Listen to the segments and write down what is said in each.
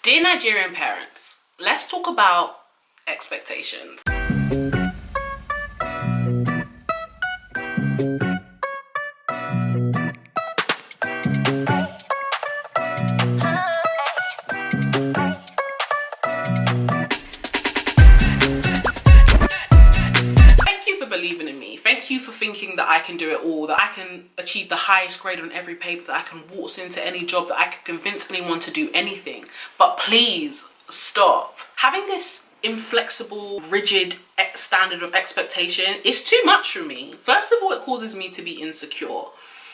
Dear Nigerian parents, let's talk about expectations. Believing in me. Thank you for thinking that I can do it all, that I can achieve the highest grade on every paper, that I can waltz into any job, that I can convince anyone to do anything. But please stop. Having this inflexible, rigid standard of expectation is too much for me. First of all, it causes me to be insecure.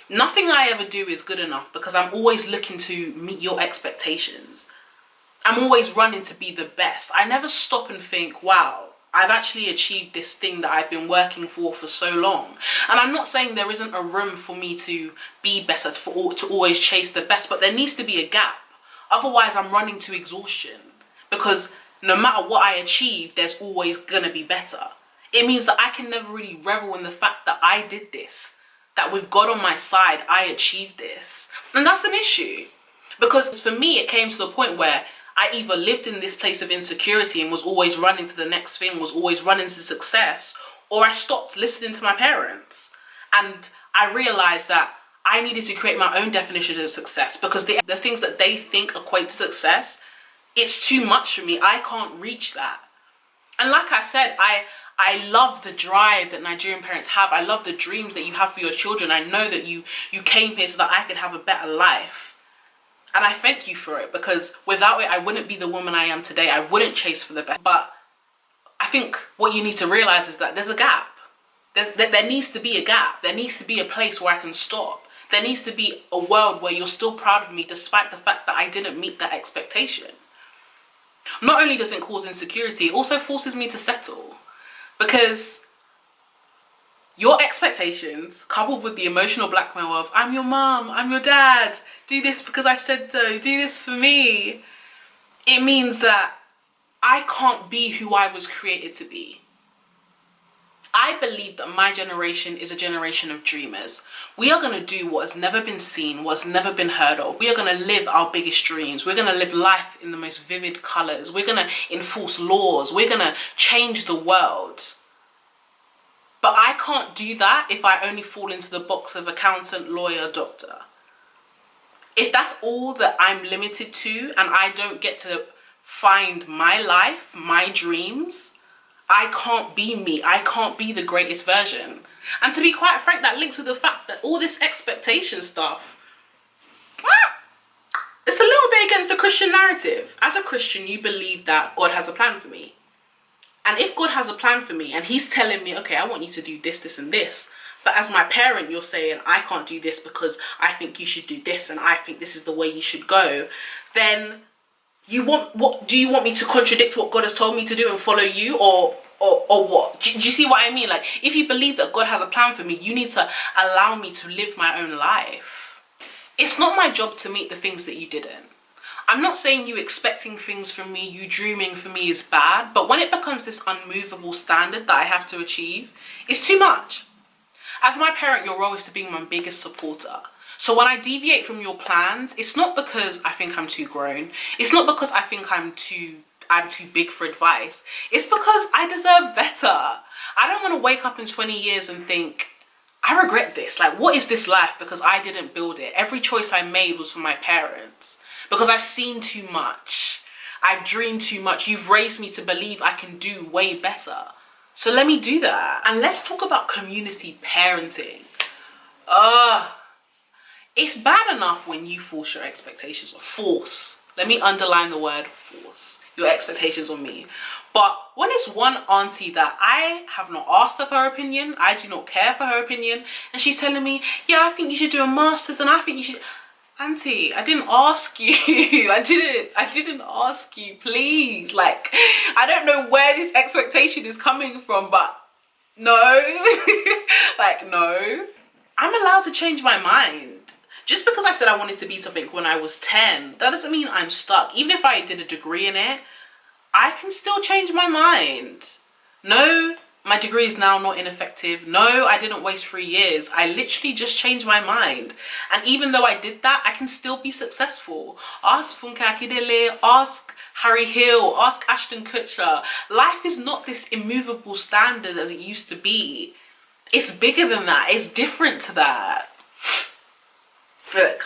Nothing I ever do is good enough because I'm always looking to meet your expectations. I'm always running to be the best. I never stop and think, wow, I've actually achieved this thing that I've been working for so long. And I'm not saying there isn't a room for me to be better, to always chase the best, but there needs to be a gap. Otherwise, I'm running to exhaustion because no matter what I achieve, there's always gonna be better. It means that I can never really revel in the fact that I did this, that with God on my side, I achieved this. And that's an issue because for me, it came to the point where I either lived in this place of insecurity and was always running to the next thing, was always running to success, or I stopped listening to my parents. And I realized that I needed to create my own definition of success because the things that they think equate to success, it's too much for me. I can't reach that. And like I said, I love the drive that Nigerian parents have. I love the dreams that you have for your children. I know that you came here so that I could have a better life. And I thank you for it because without it, I wouldn't be the woman I am today. I wouldn't chase for the best. But I think what you need to realize is that there's a gap. There needs to be a gap. There needs to be a place where I can stop. There needs to be a world where you're still proud of me despite the fact that I didn't meet that expectation. Not only does it cause insecurity, it also forces me to settle. Because your expectations, coupled with the emotional blackmail of, I'm your mom, I'm your dad, do this because I said so, do this for me. It means that I can't be who I was created to be. I believe that my generation is a generation of dreamers. We are going to do what has never been seen, what has never been heard of. We are going to live our biggest dreams. We're going to live life in the most vivid colours. We're going to enforce laws. We're going to change the world. But I can't do that if I only fall into the box of accountant, lawyer, doctor. If that's all that I'm limited to and I don't get to find my life, my dreams, I can't be me. I can't be the greatest version. And to be quite frank, that links with the fact that all this expectation stuff, it's a little bit against the Christian narrative. As a Christian, you believe that God has a plan for me. And if God has a plan for me and he's telling me, okay, I want you to do this, this and this. But as my parent, you're saying, I can't do this because I think you should do this and I think this is the way you should go. Then do you want me to contradict what God has told me to do and follow you or what? Do you see what I mean? Like, if you believe that God has a plan for me, you need to allow me to live my own life. It's not my job to meet the things that you didn't. I'm not saying you expecting things from me, you dreaming for me is bad, but when it becomes this unmovable standard that I have to achieve, it's too much. As my parent, your role is to be my biggest supporter. So when I deviate from your plans, it's not because I think I'm too grown. It's not because I think I'm too big for advice. It's because I deserve better. I don't want to wake up in 20 years and think, I regret this. Like, what is this life? Because I didn't build it. Every choice I made was for my parents. Because I've seen too much. I've dreamed too much. You've raised me to believe I can do way better. So let me do that. And let's talk about community parenting. It's bad enough when you force your expectations. Force. Let me underline the word force. Your expectations on me. But when it's one auntie that I have not asked of her opinion, I do not care for her opinion, and she's telling me, yeah, I think you should do a master's and I think you should... Auntie, I didn't ask you. I didn't ask you, please. Like, I don't know where this expectation is coming from, but no. Like, no. I'm allowed to change my mind. Just because I said I wanted to be something when I was 10, that doesn't mean I'm stuck. Even if I did a degree in it, I can still change my mind. No My degree is now not ineffective. No, I didn't waste 3 years. I literally just changed my mind. And even though I did that, I can still be successful. Ask Funke Akindele, ask Harry Hill, ask Ashton Kutcher. Life is not this immovable standard as it used to be. It's bigger than that. It's different to that. Look,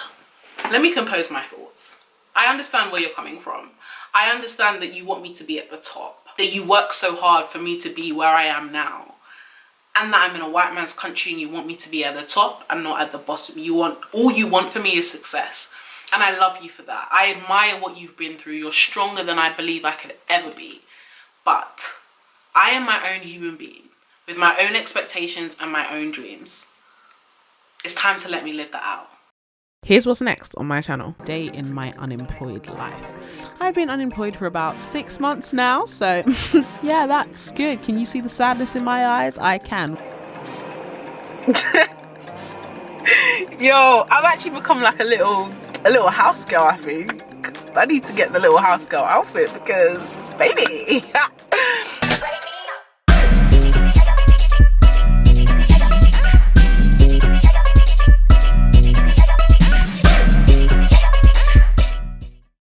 let me compose my thoughts. I understand where you're coming from. I understand that you want me to be at the top, that you work so hard for me to be where I am now, and that I'm in a white man's country and you want me to be at the top and not at the bottom. All you want for me is success, and I love you for that. I admire what you've been through. You're stronger than I believe I could ever be. But I am my own human being with my own expectations and my own dreams. It's time to let me live that out. Here's what's next on my channel. Day in my unemployed life. I've been unemployed for about 6 months now, so yeah, that's good. Can you see the sadness in my eyes? I can. Yo, I've actually become like a little house girl, I think. I need to get the little house girl outfit because, baby.